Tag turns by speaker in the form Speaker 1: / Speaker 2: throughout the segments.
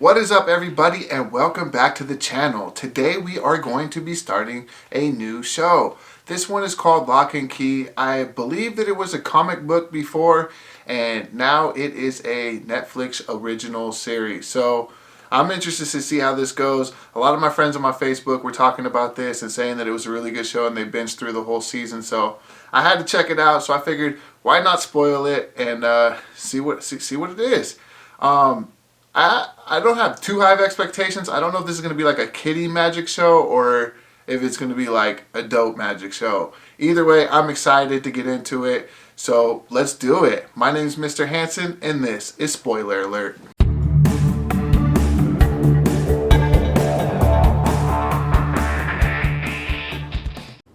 Speaker 1: What is up, everybody, and welcome back to the channel. Today we are going to be starting a new show. This one is called Lock and Key. I believe that it was a comic book before, and now it is a Netflix original series. So I'm interested to see how this goes. A lot of my friends on my Facebook were talking about this and saying that it was a really good show and they binged through the whole season. So I had to check it out. So I figured, why not spoil it and see what it is. I don't have too high of expectations. I don't know if this is going to be like a kiddie magic show or if it's going to be like a dope magic show. Either way, I'm excited to get into it. So let's do it. My name is Mr. Hanson, and this is Spoiler Alert.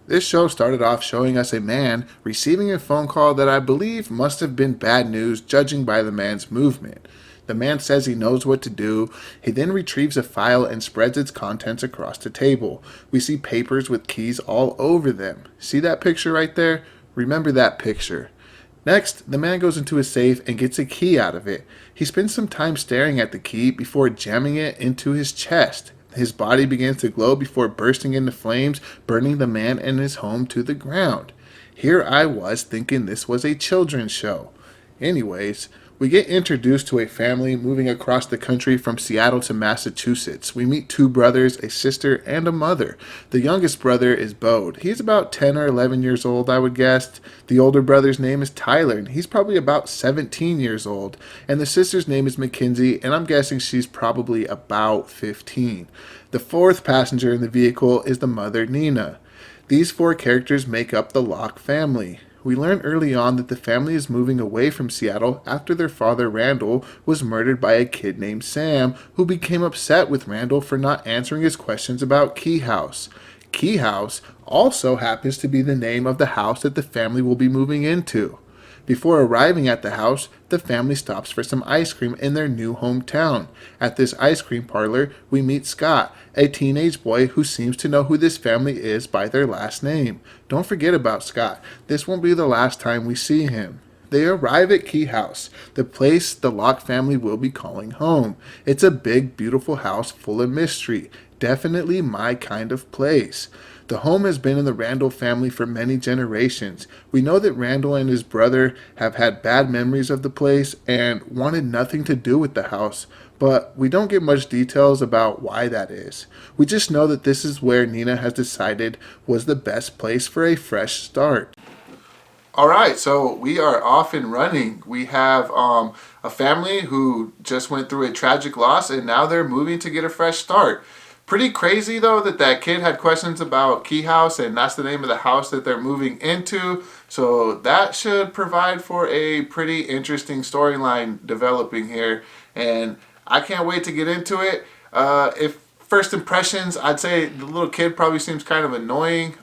Speaker 1: This show started off showing us a man receiving a phone call that I believe must have been bad news, judging by the man's movement. The man says he knows what to do. He then retrieves a file and spreads its contents across the table. We see papers with keys all over them. See that picture right there? Remember that picture. Next, the man goes into a safe and gets a key out of it. He spends some time staring at the key before jamming it into his chest. His body begins to glow before bursting into flames, burning the man and his home to the ground. Here I was thinking this was a children's show. Anyways, we get introduced to a family moving across the country from Seattle to Massachusetts. We meet two brothers, a sister, and a mother. The youngest brother is Bode. He's about 10 or 11 years old, I would guess. The older brother's name is Tyler, and he's probably about 17 years old. And the sister's name is Mackenzie, and I'm guessing she's probably about 15. The fourth passenger in the vehicle is the mother, Nina. These four characters make up the Locke family. We learn early on that the family is moving away from Seattle after their father, Randall, was murdered by a kid named Sam, who became upset with Randall for not answering his questions about Key House. Key House also happens to be the name of the house that the family will be moving into. Before arriving at the house, the family stops for some ice cream in their new hometown. At this ice cream parlor, we meet Scott, a teenage boy who seems to know who this family is by their last name. Don't forget about Scott. This won't be the last time we see him. They arrive at Key House, the place the Locke family will be calling home. It's a big, beautiful house full of mystery. Definitely my kind of place. The home has been in the Randall family for many generations. We know that Randall and his brother have had bad memories of the place and wanted nothing to do with the house, but we don't get much details about why that is. We just know that this is where Nina has decided was the best place for a fresh start. All right, so we are off and running. We have a family who just went through a tragic loss, and now they're moving to get a fresh start. Pretty crazy, though, that kid had questions about Key House, and that's the name of the house that they're moving into. So that should provide for a pretty interesting storyline developing here, and I can't wait to get into it. If first impressions, I'd say the little kid probably seems kind of annoying.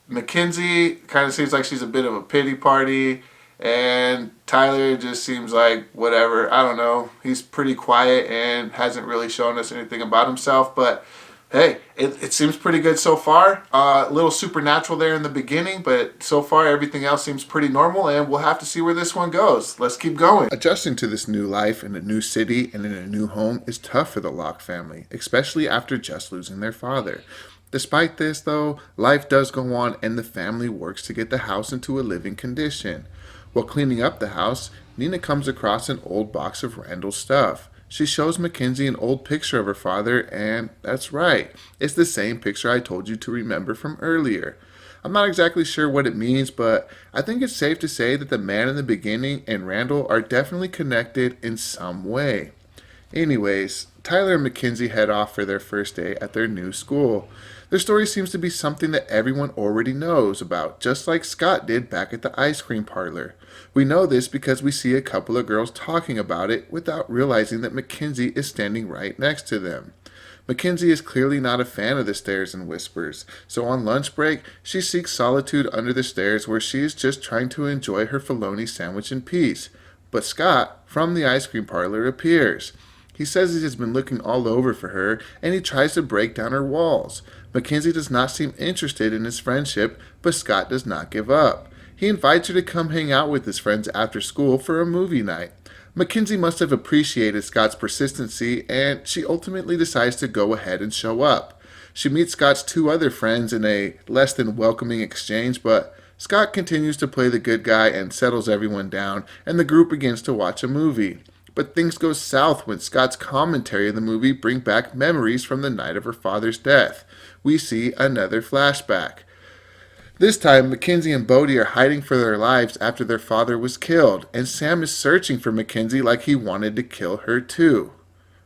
Speaker 1: Mackenzie kind of seems like she's a bit of a pity party. And Tyler just seems like whatever. I don't know. He's pretty quiet and hasn't really shown us anything about himself. But hey, it seems pretty good so far. A little supernatural there in the beginning, but so far everything else seems pretty normal, and we'll have to see where this one goes. Let's keep going. Adjusting to this new life in a new city and in a new home is tough for the Locke family, especially after just losing their father. Despite this, though, life does go on, and the family works to get the house into a living condition. While cleaning up the house, Nina comes across an old box of Randall's stuff. She shows Mackenzie an old picture of her father, and that's right, it's the same picture I told you to remember from earlier. I'm not exactly sure what it means, but I think it's safe to say that the man in the beginning and Randall are definitely connected in some way. Anyways, Tyler and Mackenzie head off for their first day at their new school. Their story seems to be something that everyone already knows about, just like Scott did back at the ice cream parlor. We know this because we see a couple of girls talking about it without realizing that Mackenzie is standing right next to them. Mackenzie is clearly not a fan of the stares and whispers, so on lunch break, she seeks solitude under the stairs where she is just trying to enjoy her bologna sandwich in peace. But Scott, from the ice cream parlor, appears. He says he has been looking all over for her, and he tries to break down her walls. Mackenzie does not seem interested in his friendship, but Scott does not give up. He invites her to come hang out with his friends after school for a movie night. Mackenzie must have appreciated Scott's persistency, and she ultimately decides to go ahead and show up. She meets Scott's two other friends in a less than welcoming exchange, but Scott continues to play the good guy and settles everyone down, and the group begins to watch a movie. But things go south when Scott's commentary of the movie bring back memories from the night of her father's death. We see another flashback. This time, Mackenzie and Bodhi are hiding for their lives after their father was killed, and Sam is searching for Mackenzie like he wanted to kill her too.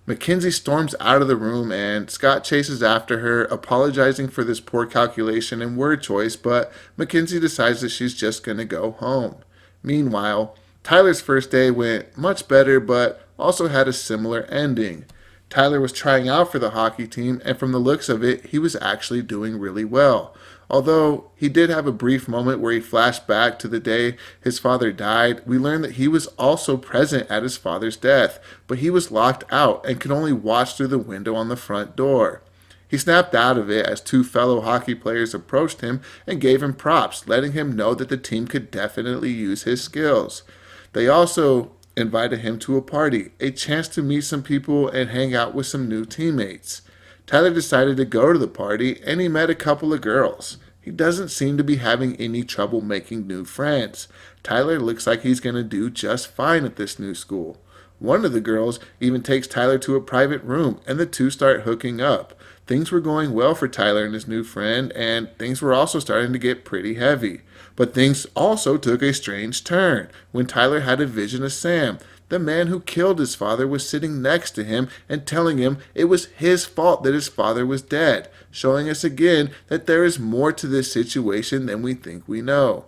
Speaker 1: Mackenzie storms out of the room and Scott chases after her, apologizing for this poor calculation and word choice, but Mackenzie decides that she's just going to go home. Meanwhile, Tyler's first day went much better, but also had a similar ending. Tyler was trying out for the hockey team, and from the looks of it, he was actually doing really well. Although he did have a brief moment where he flashed back to the day his father died, we learned that he was also present at his father's death, but he was locked out and could only watch through the window on the front door. He snapped out of it as two fellow hockey players approached him and gave him props, letting him know that the team could definitely use his skills. They also invited him to a party, a chance to meet some people and hang out with some new teammates. Tyler decided to go to the party and he met a couple of girls. He doesn't seem to be having any trouble making new friends. Tyler looks like he's going to do just fine at this new school. One of the girls even takes Tyler to a private room and the two start hooking up. Things were going well for Tyler and his new friend, and things were also starting to get pretty heavy. But things also took a strange turn when Tyler had a vision of Sam. The man who killed his father was sitting next to him and telling him it was his fault that his father was dead, showing us again that there is more to this situation than we think we know.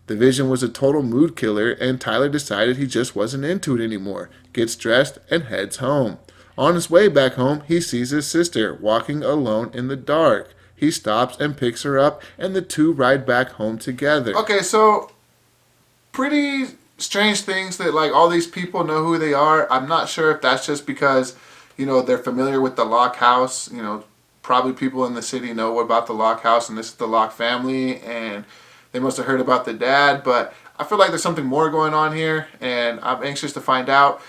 Speaker 1: The vision was a total mood killer, and Tyler decided he just wasn't into it anymore, gets dressed, and heads home. On his way back home, he sees his sister walking alone in the dark. He stops and picks her up, and the two ride back home together. Okay, so pretty strange things that like all these people know who they are. I'm not sure if that's just because, they're familiar with the Locke house. Probably people in the city know about the Locke house, and this is the Locke family, and they must have heard about the dad, but I feel like there's something more going on here, and I'm anxious to find out.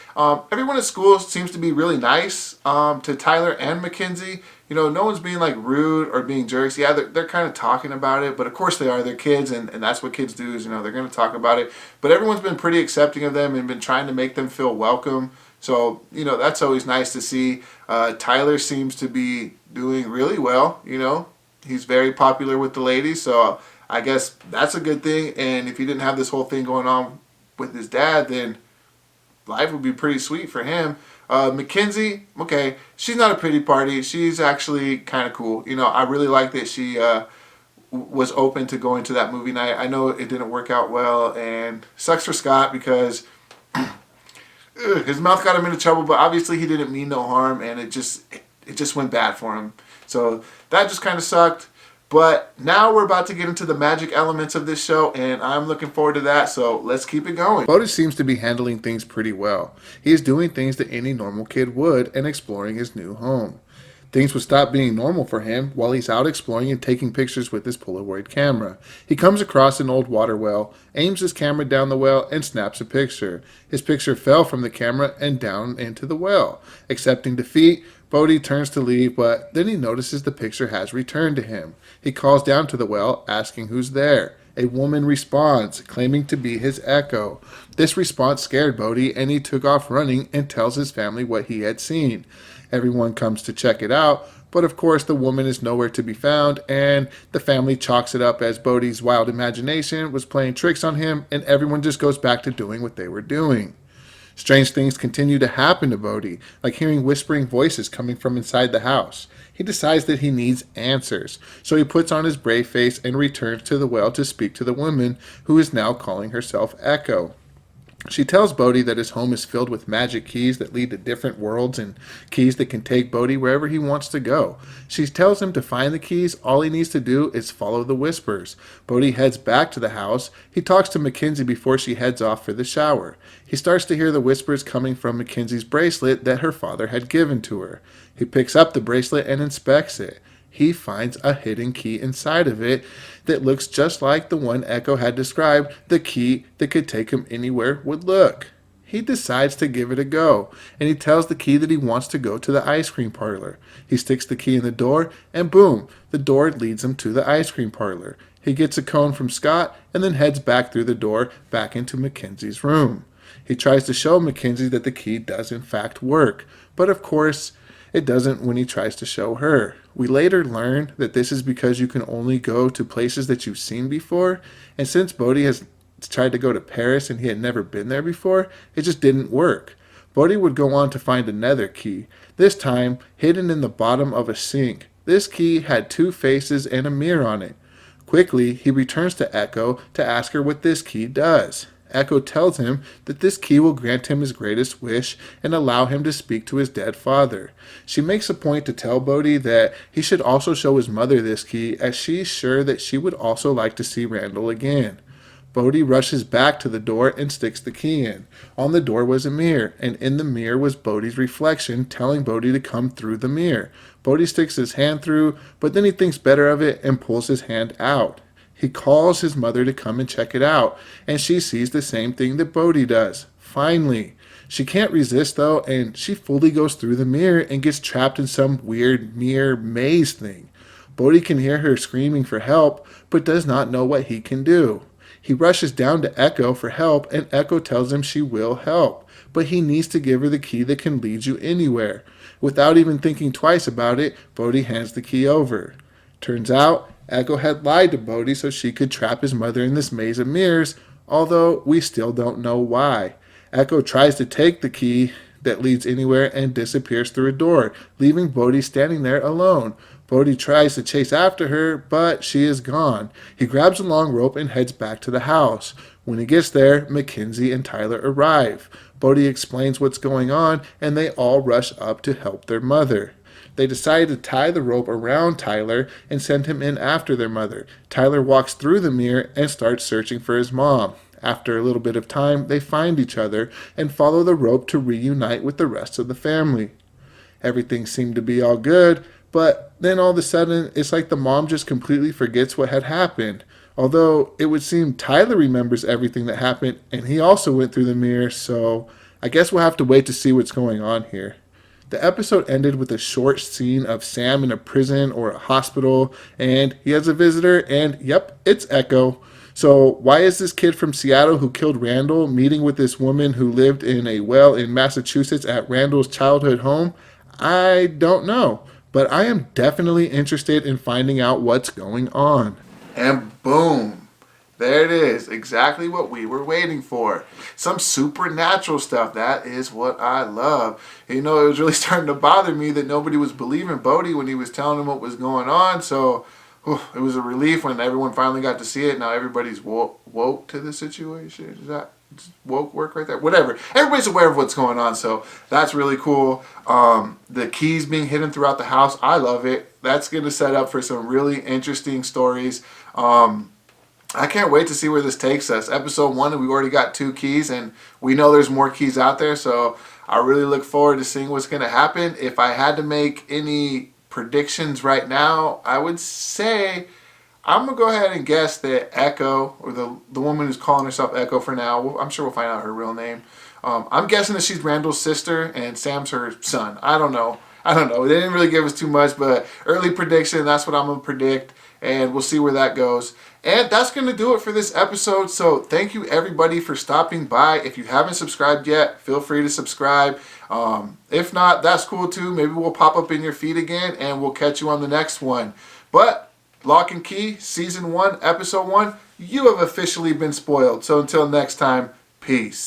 Speaker 1: Everyone at school seems to be really nice to Tyler and Mackenzie. No one's being like rude or being jerks. Yeah, they're kind of talking about it, but of course they are. They're kids, and that's what kids do is, they're going to talk about it. But everyone's been pretty accepting of them and been trying to make them feel welcome. So, that's always nice to see. Tyler seems to be doing really well, He's very popular with the ladies, so I guess that's a good thing. And if he didn't have this whole thing going on with his dad, then life would be pretty sweet for him. Mackenzie, okay, she's not a pity party. She's actually kind of cool. I really like that she was open to going to that movie night. I know it didn't work out well, and sucks for Scott because his mouth got him into trouble, but obviously he didn't mean no harm, and it just went bad for him. So that just kind of sucked. But now we're about to get into the magic elements of this show, and I'm looking forward to that, so let's keep it going. Bodhi seems to be handling things pretty well. He is doing things that any normal kid would and exploring his new home. Things would stop being normal for him while he's out exploring and taking pictures with his Polaroid camera. He comes across an old water well, aims his camera down the well, and snaps a picture. His picture fell from the camera and down into the well. Accepting defeat, Bodhi turns to leave, but then he notices the picture has returned to him. He calls down to the well, asking who's there. A woman responds, claiming to be his echo. This response scared Bodhi, and he took off running and tells his family what he had seen. Everyone comes to check it out, but of course the woman is nowhere to be found, and the family chalks it up as Bodhi's wild imagination was playing tricks on him, and everyone just goes back to doing what they were doing. Strange things continue to happen to Bodhi, like hearing whispering voices coming from inside the house. He decides that he needs answers, so he puts on his brave face and returns to the well to speak to the woman, who is now calling herself Echo. She tells Bodhi that his home is filled with magic keys that lead to different worlds and keys that can take Bodhi wherever he wants to go. She tells him to find the keys. All he needs to do is follow the whispers. Bodhi heads back to the house. He talks to Mackenzie before she heads off for the shower. He starts to hear the whispers coming from Mackenzie's bracelet that her father had given to her. He picks up the bracelet and inspects it. He finds a hidden key inside of it that looks just like the one Echo had described the key that could take him anywhere would look. He decides to give it a go, and he tells the Key that he wants to go to the ice cream parlor. He sticks the key in the door, and boom, the door leads him to the ice cream parlor. He gets a cone from Scott, and then heads back through the door back into Mackenzie's room. He tries to show Mackenzie that the key does in fact work, but of course, it doesn't when he tries to show her. We later learn that this is because you can only go to places that you've seen before, and since Bodhi has tried to go to Paris and he had never been there before, it just didn't work. Bodhi would go on to find another key, this time hidden in the bottom of a sink. This key had two faces and a mirror on it. Quickly, he returns to Echo to ask her what this key does. Echo tells him that this key will grant him his greatest wish and allow him to speak to his dead father. She makes a point to tell Bodhi that he should also show his mother this key, as she's sure that she would also like to see Randall again. Bodhi rushes back to the door and sticks the key in. On the door was a mirror, and in the mirror was Bodhi's reflection, telling Bodhi to come through the mirror. Bodhi sticks his hand through, but then he thinks better of it and pulls his hand out. He calls his mother to come and check it out, and she sees the same thing that Bodhi does. Finally. She can't resist though, and she fully goes through the mirror and gets trapped in some weird mirror maze thing. Bodhi can hear her screaming for help, but does not know what he can do. He rushes down to Echo for help, and Echo tells him she will help, but he needs to give her the key that can lead you anywhere. Without even thinking twice about it, Bodhi hands the key over. Turns out, Echo had lied to Bodhi so she could trap his mother in this maze of mirrors, although we still don't know why. Echo tries to take the key that leads anywhere and disappears through a door, leaving Bodhi standing there alone. Bodhi tries to chase after her, but she is gone. He grabs a long rope and heads back to the house. When he gets there, Mackenzie and Tyler arrive. Bodhi explains what's going on, and they all rush up to help their mother. They decide to tie the rope around Tyler and send him in after their mother. Tyler walks through the mirror and starts searching for his mom. After a little bit of time, they find each other and follow the rope to reunite with the rest of the family. Everything seemed to be all good, but then all of a sudden, it's like the mom just completely forgets what had happened. Although it would seem Tyler remembers everything that happened, and he also went through the mirror, so I guess we'll have to wait to see what's going on here. The episode ended with a short scene of Sam in a prison or a hospital, and he has a visitor, and yep, it's Echo. So why is this kid from Seattle who killed Randall meeting with this woman who lived in a well in Massachusetts at Randall's childhood home? I don't know, but I am definitely interested in finding out what's going on. And boom, there it is, exactly what we were waiting for. Some supernatural stuff. That is what I love. You know, it was really starting to bother me that nobody was believing Bodhi when he was telling him what was going on, so it was a relief when everyone finally got to see it. Now everybody's woke to the situation. Is that woke work right there? Whatever. Everybody's aware of what's going on, so that's really cool. The keys being hidden throughout the house, I love it. That's going to set up for some really interesting stories. I can't wait to see where this takes us. Episode 1, we already got 2 keys, and we know there's more keys out there, so I really look forward to seeing what's going to happen. If I had to make any predictions right now, I would say I'm going to go ahead and guess that Echo, or the woman who's calling herself Echo for now, I'm sure we'll find out her real name. I'm guessing that she's Randall's sister and Sam's her son. I don't know. They didn't really give us too much, but early prediction, that's what I'm going to predict, and we'll see where that goes. And that's going to do it for this episode. So thank you everybody for stopping by. If you haven't subscribed yet, feel free to subscribe. If not, that's cool too. Maybe we'll pop up in your feed again and we'll catch you on the next one. But Lock and Key, Season 1, Episode 1, you have officially been spoiled. So until next time, peace.